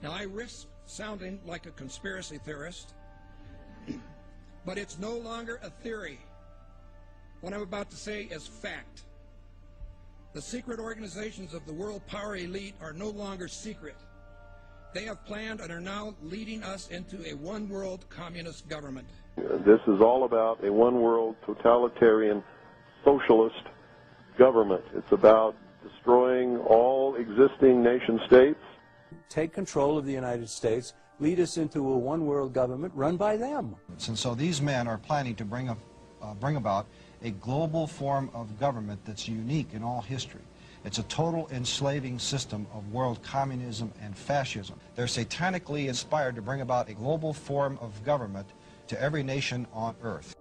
Now, I risk sounding like a conspiracy theorist, but it's no longer a theory. What I'm about to say is fact. The secret organizations of the world power elite are no longer secret. They have planned and are now leading us into a one-world communist government. This is all about a one-world totalitarian socialist government. It's about destroying all existing nation-states. Take control of the United States, lead us into a one-world government run by them. And so these men are planning to bring about a global form of government that's unique in all history. It's a total enslaving system of world communism and fascism. They're satanically inspired to bring about a global form of government to every nation on earth.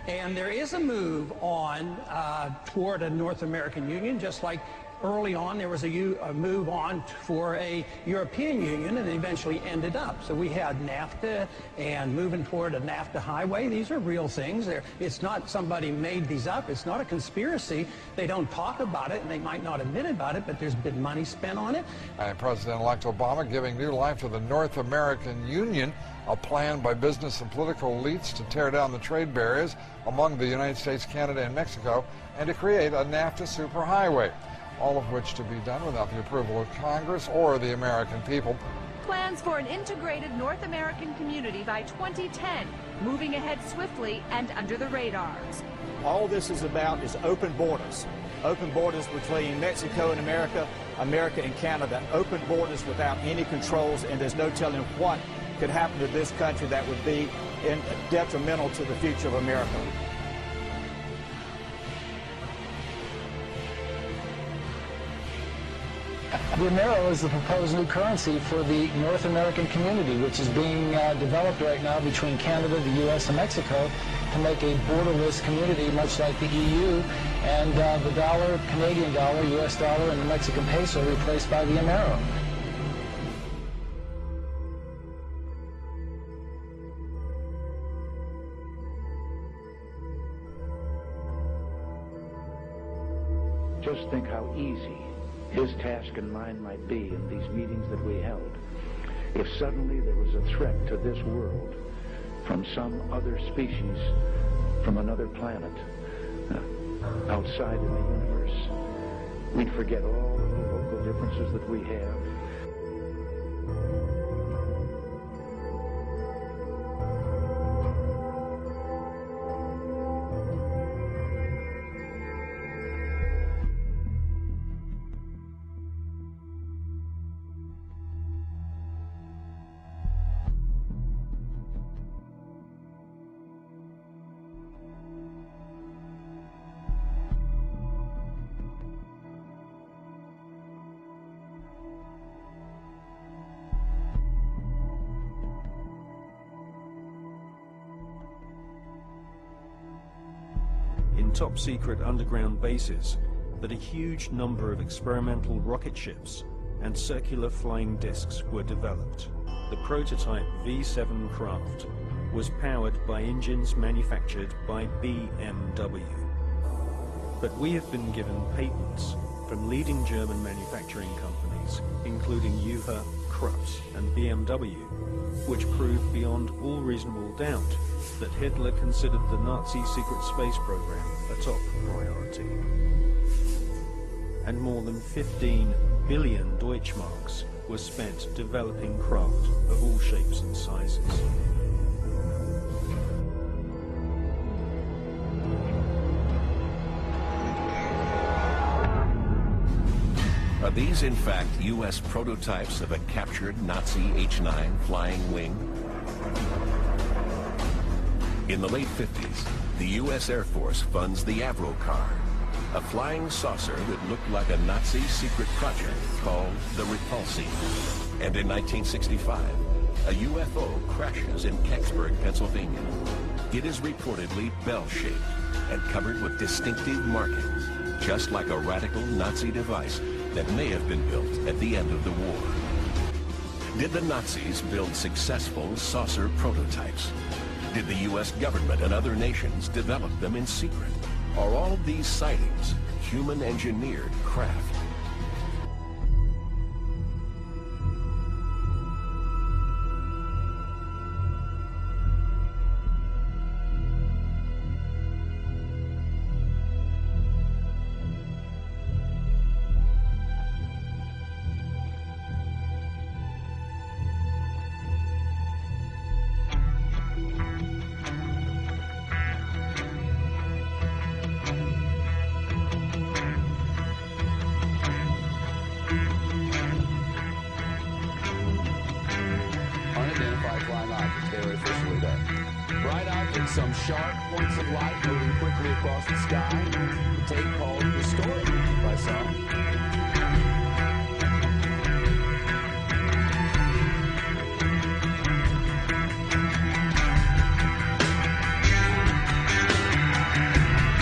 And there is a move on toward a North American Union, just like early on there was a move on for a European Union, and it eventually ended up. So we had NAFTA and moving toward a NAFTA highway. These are real things. It's not somebody made these up. It's not a conspiracy. They don't talk about it, and they might not admit about it, but there's been money spent on it. And President-elect Obama giving new life to the North American Union, a plan by business and political elites to tear down the trade barriers among the United States, Canada, and Mexico, and to create a NAFTA superhighway, all of which to be done without the approval of Congress or the American people. Plans for an integrated North American community by 2010, moving ahead swiftly and under the radar. All this is about is open borders between Mexico and America, America and Canada, open borders without any controls, and there's no telling what could happen to this country that would be detrimental to the future of America. The Amero is the proposed new currency for the North American community, which is being developed right now between Canada, the U.S., and Mexico to make a borderless community, much like the EU, and the dollar, Canadian dollar, U.S. dollar, and the Mexican peso replaced by the Amero. Just think how easy his task and mine might be in these meetings that we held if suddenly there was a threat to this world from some other species, from another planet, outside in the universe. We'd forget all of the local differences that we have. In top-secret underground bases, that a huge number of experimental rocket ships and circular flying discs were developed. The prototype V-7 craft was powered by engines manufactured by BMW. But we have been given patents from leading German manufacturing companies, including Juve, Krups, and BMW, which prove beyond all reasonable doubt that Hitler considered the Nazi secret space program a top priority. And more than 15 billion Deutschmarks were spent developing craft of all shapes and sizes. Are these, in fact, U.S. prototypes of a captured Nazi H-9 flying wing? In the late 50s, the U.S. Air Force funds the Avro car, a flying saucer that looked like a Nazi secret project called the Repulsi. And in 1965, a UFO crashes in Kecksburg, Pennsylvania. It is reportedly bell-shaped and covered with distinctive markings, just like a radical Nazi device that may have been built at the end of the war. Did the Nazis build successful saucer prototypes? Did the U.S. government and other nations develop them in secret? Are all these sightings human-engineered craft? Some sharp points of light moving quickly across the sky. A tape called The Story by some.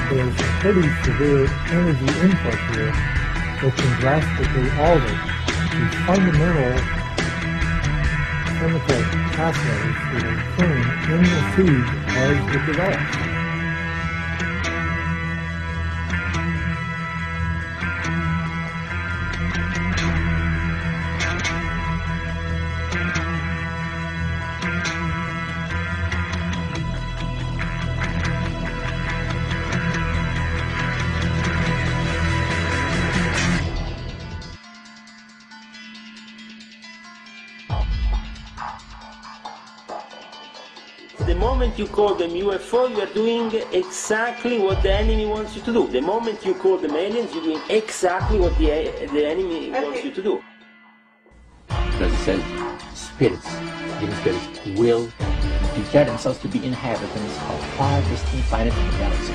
There's a pretty severe energy input here that can drastically alter the fundamental chemical pathways that are occurring in the seed as it develops. The moment you call them UFO, you are doing exactly what the enemy wants you to do. The moment you call them aliens, you're doing exactly what the enemy wants you to do. Because it says spirits, living spirits, will declare themselves to be inhabitants of far distant planets in the galaxy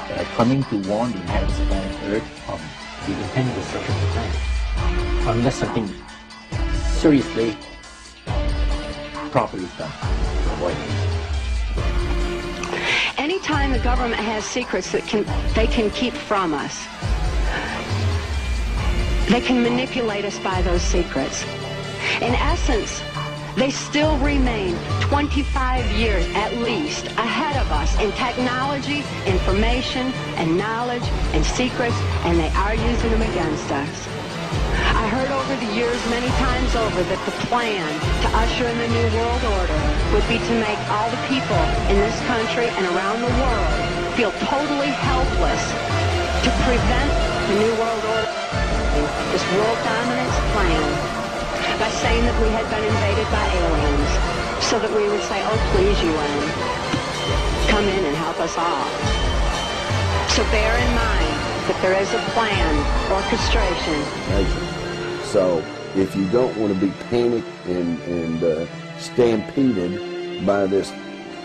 that are coming to warn the inhabitants of planet Earth of the impending destruction of the planet. Unless something seriously properly done. Anytime the government has secrets that they can keep from us, they can manipulate us by those secrets. In essence, they still remain 25 years at least ahead of us in technology, information, and knowledge, and secrets, and they are using them against us. I heard over the years many times over that the plan to usher in the New World Order would be to make all the people in this country and around the world feel totally helpless to prevent the New World Order, this world dominance plan, by saying that we had been invaded by aliens, so that we would say, oh please UN, come in and help us all. So bear in mind that there is a plan, orchestration. So if you don't want to be panicked and stampeded by this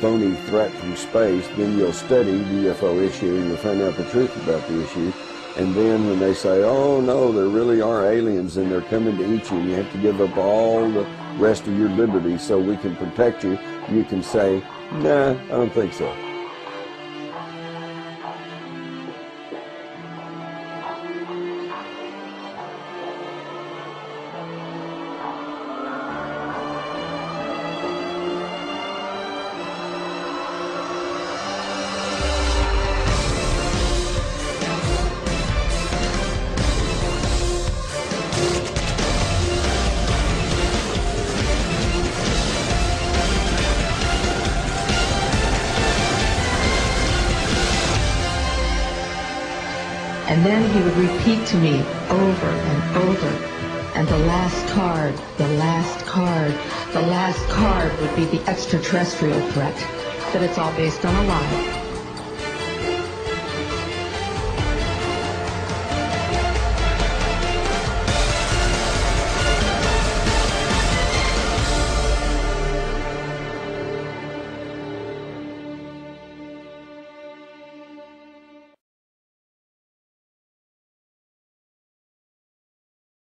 phony threat from space, then you'll study the UFO issue and you'll find out the truth about the issue. And then when they say, oh no, there really are aliens and they're coming to eat you and you have to give up all the rest of your liberty so we can protect you, you can say, nah, I don't think so. And then he would repeat to me over and over, and the last card, the last card, the last card would be the extraterrestrial threat, that it's all based on a lie.